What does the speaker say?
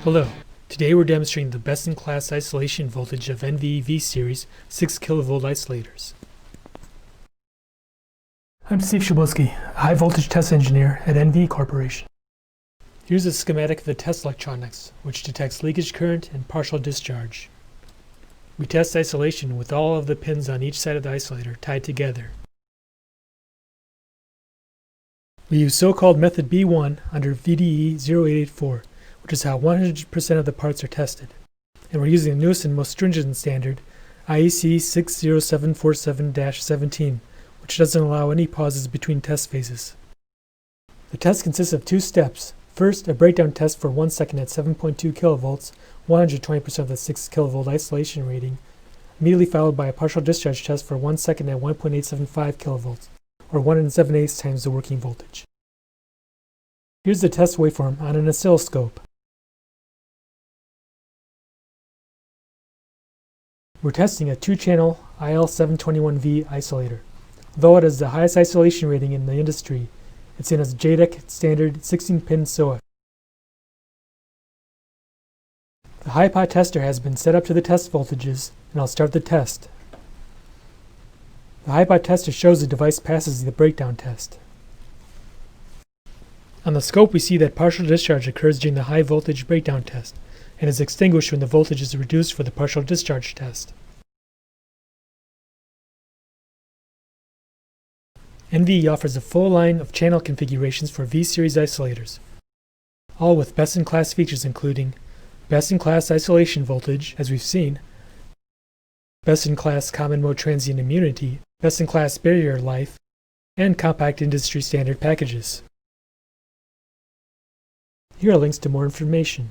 Hello, today we're demonstrating the best-in-class isolation voltage of NVE V-Series 6 kV isolators. I'm Steve Shabuski, a high-voltage test engineer at NVE Corporation. Here's a schematic of the test electronics, which detects leakage current and partial discharge. We test isolation with all of the pins on each side of the isolator tied together. We use so-called method B1 under VDE 0884, which is how 100% of the parts are tested. And we're using the newest and most stringent standard, IEC 60747-17, which doesn't allow any pauses between test phases. The test consists of two steps. First, a breakdown test for 1 second at 7.2 kilovolts, 120% of the 6 kilovolt isolation rating, immediately followed by a partial discharge test for 1 second at 1.875 kilovolts, or 1 7/8 times the working voltage. Here's the test waveform on an oscilloscope. We're testing a 2-channel IL721V isolator. Though it has the highest isolation rating in the industry, it's in a JEDEC standard 16-pin SOA. The HiPod tester has been set up to the test voltages, and I'll start the test. The HiPod tester shows the device passes the breakdown test. On the scope we see that partial discharge occurs during the high voltage breakdown test, and is extinguished when the voltage is reduced for the partial discharge test. NVE offers a full line of channel configurations for V-Series isolators, all with best-in-class features including best-in-class isolation voltage, as we've seen, best-in-class common mode transient immunity, best-in-class barrier life, and compact industry standard packages. Here are links to more information.